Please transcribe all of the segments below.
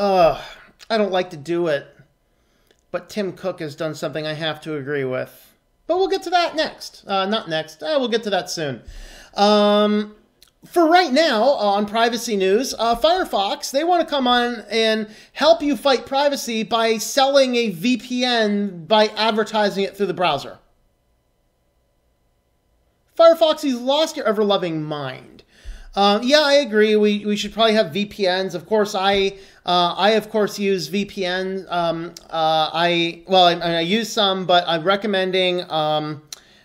I don't like to do it, but Tim Cook has done something I have to agree with. But we'll get to that next. Not next. We'll get to that soon. For right now, on privacy news, Firefox, they want to come on and help you fight privacy by selling a VPN by advertising it through the browser. Firefox, you've lost your ever-loving mind. Yeah, I agree. We should probably have VPNs. Of course, I of course use VPN. I use some, but I'm recommending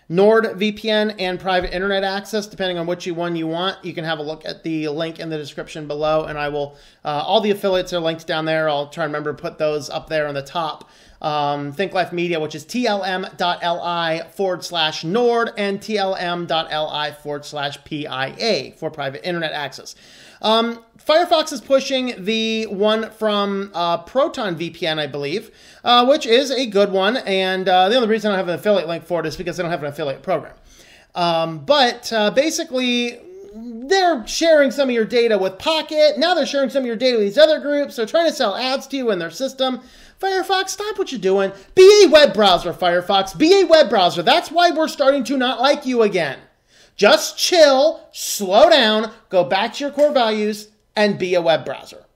NordVPN and private internet access, depending on which one you want. You can have a look at the link in the description below, and I will, all the affiliates are linked down there. I'll try and remember to put those up there on the top. Think Life Media, which is tlm.li/Nord and tlm.li/PIA for private internet access. Firefox is pushing the one from Proton VPN, I believe, which is a good one. And the only reason I don't have an affiliate link for it is because I don't have an affiliate program. But basically, they're sharing some of your data with Pocket. Now they're sharing some of your data with these other groups. They're trying to sell ads to you in their system. Firefox, stop what you're doing. Be a web browser, Firefox. Be a web browser. That's why we're starting to not like you again. Just chill, slow down, go back to your core values, and be a web browser.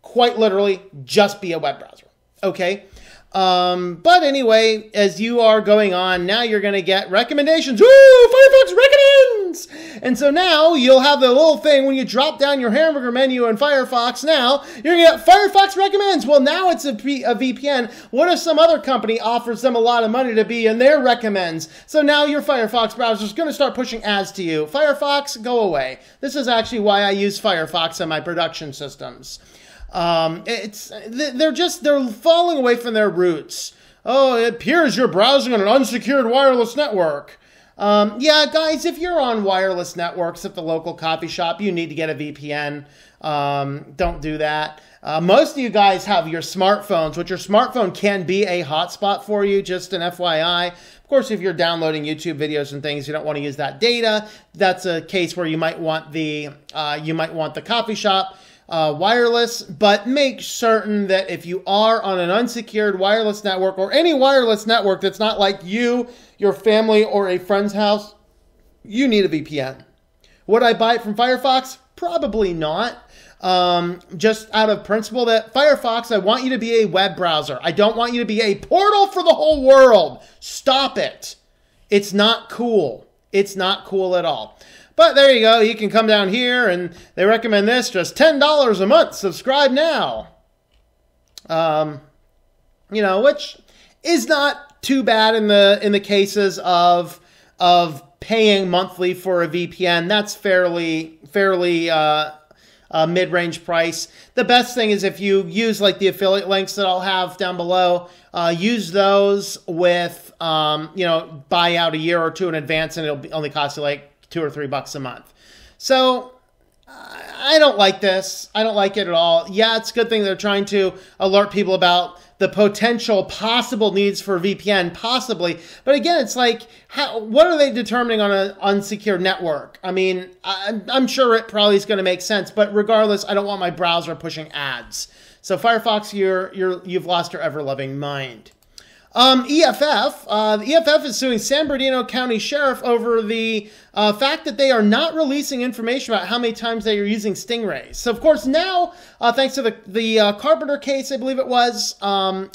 Quite literally, just be a web browser. Okay? But anyway, as you are going on, now you're going to get recommendations. Woo! Firefox recommends! And so now you'll have the little thing when you drop down your hamburger menu in Firefox. Now you're going to get Firefox recommends. Well, now it's a VPN. What if some other company offers them a lot of money to be in their recommends? So now your Firefox browser is going to start pushing ads to you. Firefox, go away. This is actually why I use Firefox on my production systems. They're falling away from their roots. Oh, it appears you're browsing on an unsecured wireless network. Yeah, guys, if you're on wireless networks at the local coffee shop, you need to get a VPN. Don't do that. Most of you guys have your smartphones, which your smartphone can be a hotspot for you, just an FYI. Of course, if you're downloading YouTube videos and things, you don't want to use that data. That's a case where you might want the coffee shop wireless, but make certain that if you are on an unsecured wireless network or any wireless network that's not like you, your family, or a friend's house, you need a VPN. Would I buy it from Firefox? Probably not. Just out of principle that Firefox, I want you to be a web browser. I don't want you to be a portal for the whole world. Stop it. It's not cool. It's not cool at all. But there you go. You can come down here, and they recommend this, just $10 a month. Subscribe now. Which is not too bad in the cases of paying monthly for a VPN. That's fairly mid-range price. The best thing is if you use like the affiliate links that I'll have down below, use those with buy out a year or two in advance, and it'll only cost you like $2 or $3 a month. So I don't like this. I don't like it at all. Yeah, it's a good thing they're trying to alert people about the potential possible needs for VPN, possibly. But again, it's like, what are they determining on an unsecured network? I mean, I'm sure it probably is going to make sense, but regardless, I don't want my browser pushing ads. So Firefox, you've lost your ever-loving mind. EFF. The EFF is suing San Bernardino County Sheriff over the fact that they are not releasing information about how many times they are using Stingrays. So, of course, now, thanks to the Carpenter case, I believe it was, all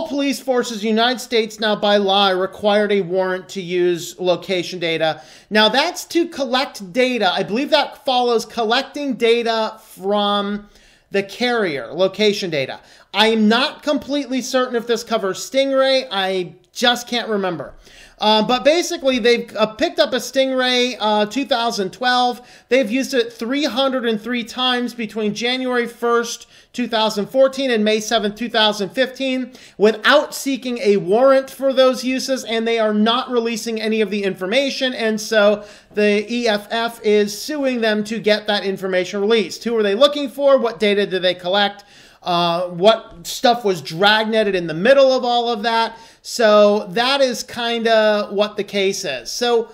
police forces in the United States now by law are required a warrant to use location data. Now, that's to collect data. I believe that follows collecting data from the carrier, location data. I'm not completely certain if this covers Stingray. I just can't remember. But basically, they've picked up a Stingray 2012. They've used it 303 times between January 1st, 2014 and May 7th, 2015 without seeking a warrant for those uses, and they are not releasing any of the information, and so the EFF is suing them to get that information released. Who are they looking for? What data did they collect? What stuff was dragnetted in the middle of all of that? So that is kind of what the case is. So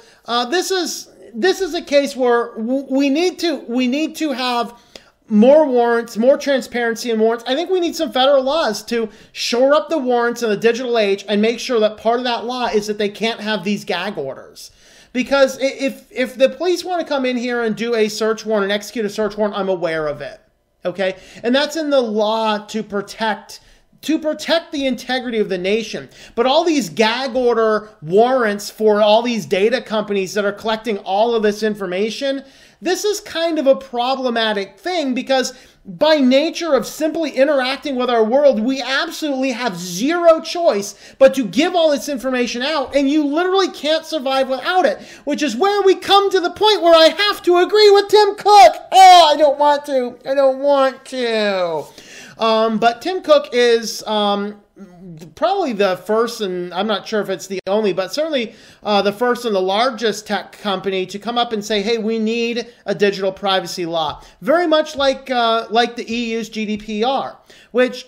this is a case where we need to have more warrants, more transparency in warrants. I think we need some federal laws to shore up the warrants in the digital age and make sure that part of that law is that they can't have these gag orders. Because if the police want to come in here and do a search warrant and execute a search warrant, I'm aware of it. Okay? And that's in the law to protect the integrity of the nation. But all these gag order warrants for all these data companies that are collecting all of this information, this is kind of a problematic thing because by nature of simply interacting with our world, we absolutely have zero choice but to give all this information out, and you literally can't survive without it, which is where we come to the point where I have to agree with Tim Cook. Oh, I don't want to. But Tim Cook is probably the first, and I'm not sure if it's the only, but certainly the first and the largest tech company to come up and say, hey, we need a digital privacy law. Very much like the EU's GDPR, which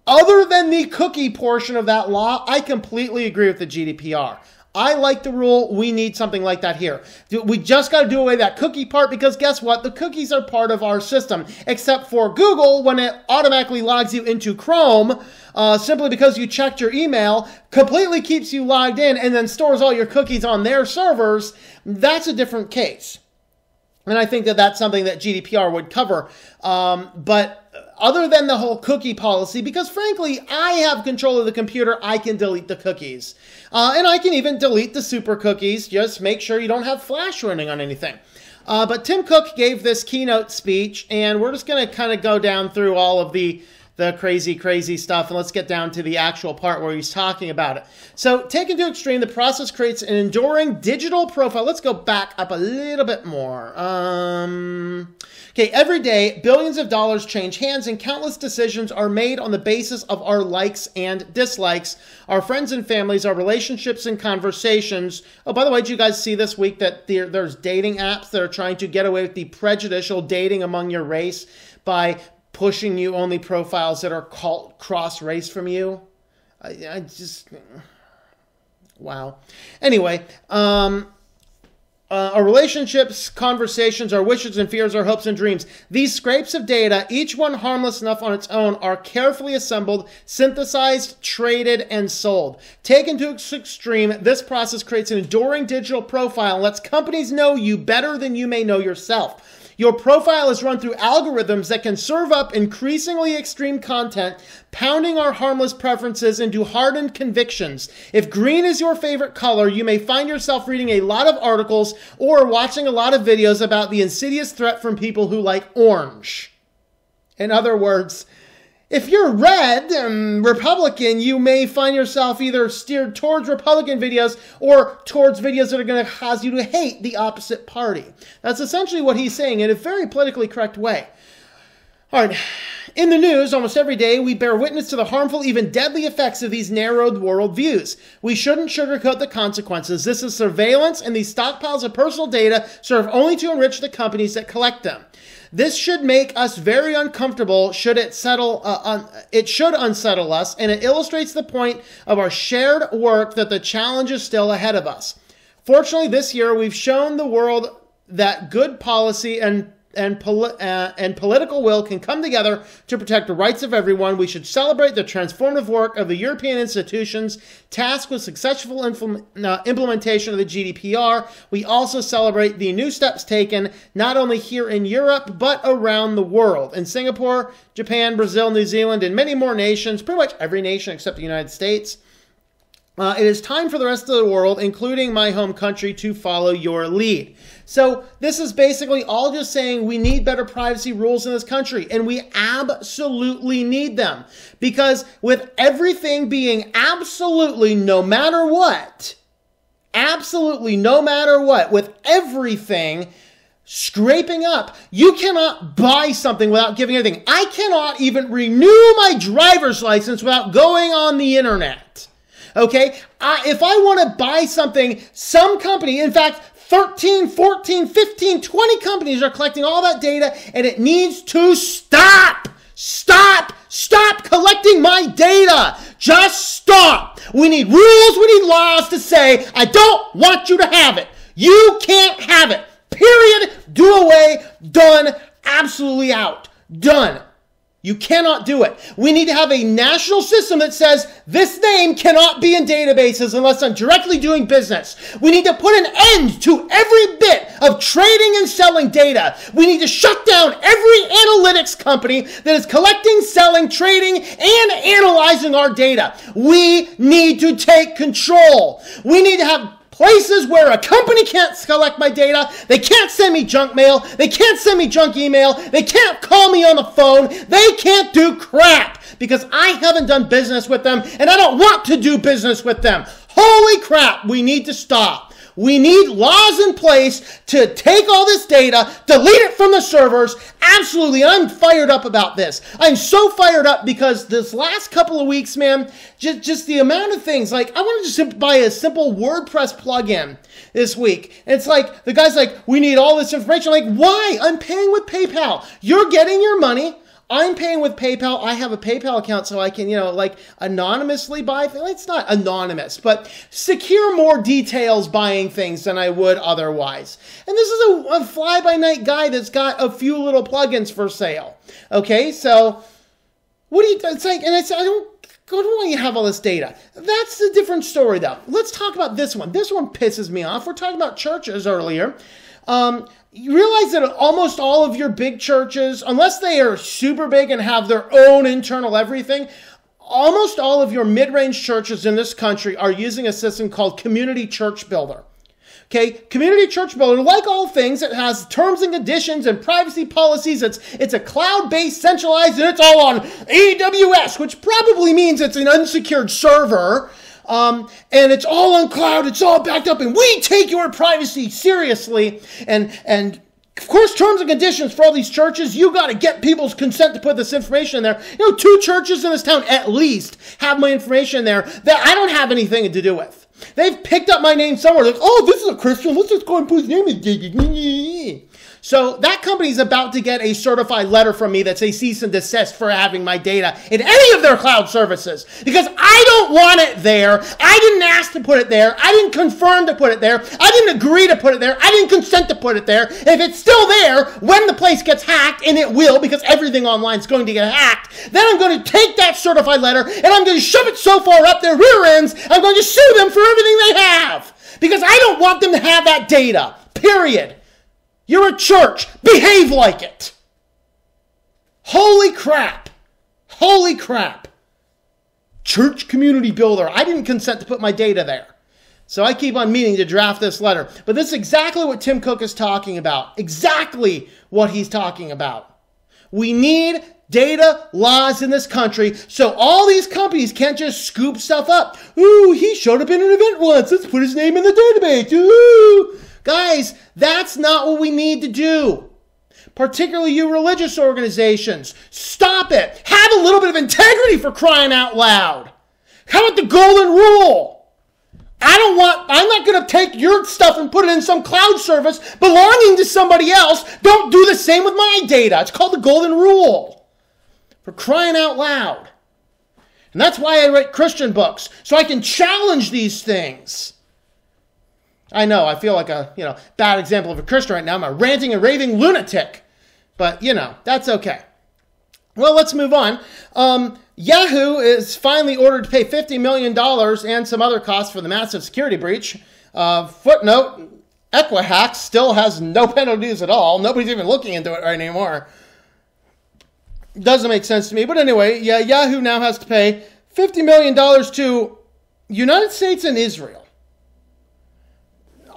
other than the cookie portion of that law, I completely agree with the GDPR. I like the rule. We need something like that here. We just got to do away with that cookie part because guess what? The cookies are part of our system, except for Google when it automatically logs you into Chrome simply because you checked your email, completely keeps you logged in and then stores all your cookies on their servers. That's a different case. And I think that that's something that GDPR would cover. But other than the whole cookie policy, because frankly, I have control of the computer, I can delete the cookies. And I can even delete the super cookies. Just make sure you don't have Flash running on anything. But Tim Cook gave this keynote speech, and we're just going to kind of go down through all of the crazy stuff, and let's get down to the actual part where he's talking about it. So, taken to extreme, the process creates an enduring digital profile. Let's go back up a little bit more. Okay, every day, billions of dollars change hands and countless decisions are made on the basis of our likes and dislikes, our friends and families, our relationships and conversations. Oh, by the way, did you guys see this week that there's dating apps that are trying to get away with the prejudicial dating among your race by pushing you only profiles that are cross-race from you? I just... Wow. Anyway, our relationships, conversations, our wishes and fears, our hopes and dreams. These scrapes of data, each one harmless enough on its own, are carefully assembled, synthesized, traded, and sold. Taken to its extreme, this process creates an enduring digital profile and lets companies know you better than you may know yourself. Your profile is run through algorithms that can serve up increasingly extreme content, pounding our harmless preferences into hardened convictions. If green is your favorite color, you may find yourself reading a lot of articles or watching a lot of videos about the insidious threat from people who like orange. In other words, if you're red and Republican, you may find yourself either steered towards Republican videos or towards videos that are going to cause you to hate the opposite party. That's essentially what he's saying in a very politically correct way. All right. In the news, almost every day, we bear witness to the harmful, even deadly effects of these narrowed worldviews. We shouldn't sugarcoat the consequences. This is surveillance, and these stockpiles of personal data serve only to enrich the companies that collect them. This should make us very uncomfortable. It should unsettle us, and it illustrates the point of our shared work that the challenge is still ahead of us. Fortunately, this year, we've shown the world that good policy and political will can come together to protect the rights of everyone. We should celebrate the transformative work of the European institutions tasked with successful implementation of the GDPR. We also celebrate the new steps taken not only here in Europe, but around the world. In Singapore, Japan, Brazil, New Zealand, and many more nations, pretty much every nation except the United States. It is time for the rest of the world, including my home country, to follow your lead. So this is basically all just saying we need better privacy rules in this country, and we absolutely need them. Because with everything being absolutely no matter what, with everything scraping up, you cannot buy something without giving anything. I cannot even renew my driver's license without going on the internet. Okay, if I want to buy something, some company, in fact, 13, 14, 15, 20 companies are collecting all that data, and it needs to stop. Stop collecting my data. Just stop. We need rules, we need laws to say, I don't want you to have it. You can't have it. Period. Do away. Done. Absolutely out. Done. You cannot do it. We need to have a national system that says this name cannot be in databases unless I'm directly doing business. We need to put an end to every bit of trading and selling data. We need to shut down every analytics company that is collecting, selling, trading, and analyzing our data. We need to take control. We need to have places where a company can't collect my data, they can't send me junk mail, they can't send me junk email, they can't call me on the phone, they can't do crap because I haven't done business with them and I don't want to do business with them. Holy crap, we need to stop. We need laws in place to take all this data, delete it from the servers. Absolutely, I'm fired up about this. I'm so fired up because this last couple of weeks, man, just the amount of things. Like, I wanted to just buy a simple WordPress plugin this week. And it's like, the guy's like, we need all this information. I'm like, why? I'm paying with PayPal. You're getting your money. I'm paying with PayPal. I have a PayPal account so I can, like anonymously buy things. It's not anonymous, but secure more details buying things than I would otherwise. And this is a fly-by-night guy that's got a few little plugins for sale. Okay, so what do you, it's like, and I don't want you to have all this data. That's a different story though. Let's talk about this one. This one pisses me off. We're talking about churches earlier. You realize that almost all of your big churches, unless they are super big and have their own internal everything, almost all of your mid-range churches in this country are using a system called Community Church Builder. Okay, Community Church Builder, like all things, it has terms and conditions and privacy policies. It's a cloud-based, centralized, and it's all on AWS, which probably means it's an unsecured server. And it's all on cloud, it's all backed up, and we take your privacy seriously. And of course, terms and conditions for all these churches, you got to get people's consent to put this information in there. 2 churches in this town at least have my information there that I don't have anything to do with. They've picked up my name somewhere. Like, oh, this is a Christian. Let's just go and put his name in. So that company's about to get a certified letter from me that says cease and desist for having my data in any of their cloud services. Because I don't want it there. I didn't ask to put it there. I didn't confirm to put it there. I didn't agree to put it there. I didn't consent to put it there. If it's still there when the place gets hacked, and it will because everything online is going to get hacked, then I'm going to take that certified letter and I'm going to shove it so far up their rear ends, I'm going to sue them for everything they have. Because I don't want them to have that data. Period. You're a church. Behave like it. Holy crap. Holy crap. Church Community Builder. I didn't consent to put my data there. So I keep on meaning to draft this letter. But this is exactly what Tim Cook is talking about. Exactly what he's talking about. We need data laws in this country so all these companies can't just scoop stuff up. Ooh, he showed up in an event once. Let's put his name in the database. Ooh. Guys, that's not what we need to do. Particularly you religious organizations. Stop it. Have a little bit of integrity, for crying out loud. How about the golden rule? I'm not going to take your stuff and put it in some cloud service belonging to somebody else. Don't do the same with my data. It's called the golden rule. For crying out loud. And that's why I write Christian books, so I can challenge these things. I know, I feel like a, bad example of a Christian right now. I'm a ranting and raving lunatic. But, that's okay. Well, let's move on. Yahoo is finally ordered to pay $50 million and some other costs for the massive security breach. Footnote, Equihax still has no penalties at all. Nobody's even looking into it right anymore. Doesn't make sense to me. But anyway, yeah, Yahoo now has to pay $50 million to United States and Israel.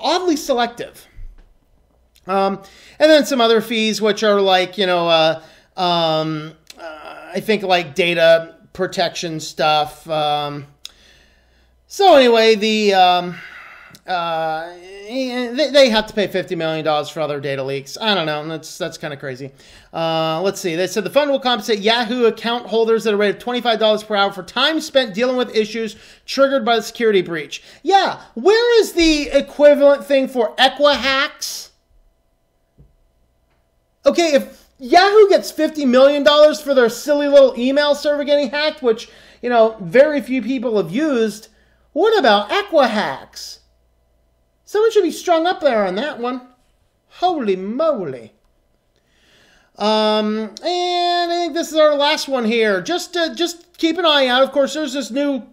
Oddly selective. And then some other fees, which are like, I think like data protection stuff. So anyway, they have to pay $50 million for other data leaks. I don't know. That's kind of crazy. Let's see. They said the fund will compensate Yahoo account holders at a rate of $25 per hour for time spent dealing with issues triggered by the security breach. Yeah. Where is the equivalent thing for Equihax? Okay, if Yahoo gets $50 million for their silly little email server getting hacked, which, very few people have used, what about Equihax? Someone should be strung up there on that one. Holy moly. And I think this is our last one here. Just keep an eye out. Of course, there's this new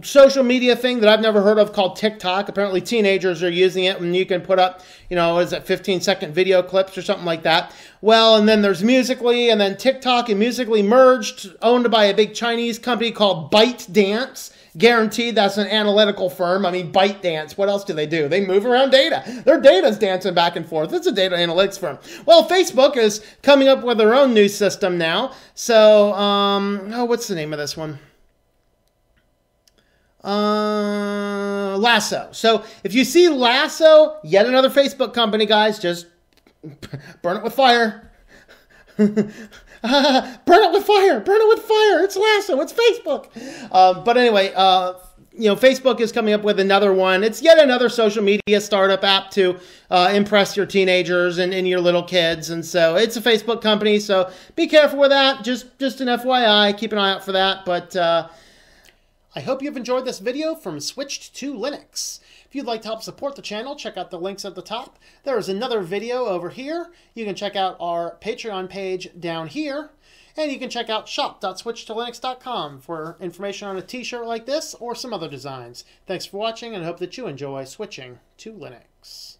social media thing that I've never heard of called TikTok. Apparently teenagers are using it, and you can put up, you know, is it 15-second video clips or something like that. Well, and then there's Musical.ly, and then TikTok and Musical.ly merged, owned by a big Chinese company called ByteDance. Guaranteed that's an analytical firm. I mean, ByteDance, what else do? They move around data. Their data's dancing back and forth. It's a data analytics firm. Well, Facebook is coming up with their own new system now. So, what's the name of this one? Lasso. So if you see Lasso, yet another Facebook company, guys, just burn it with fire. Burn it with fire. Burn it with fire. It's Lasso. It's Facebook. But anyway, you know, Facebook is coming up with another one. It's yet another social media startup app to impress your teenagers and your little kids. And so it's a Facebook company. So be careful with that. Just an FYI. Keep an eye out for that. But I hope you've enjoyed this video from Switched to Linux. If you'd like to help support the channel, check out the links at the top. There is another video over here. You can check out our Patreon page down here. And you can check out shop.switchedtolinux.com for information on a t-shirt like this or some other designs. Thanks for watching, and I hope that you enjoy switching to Linux.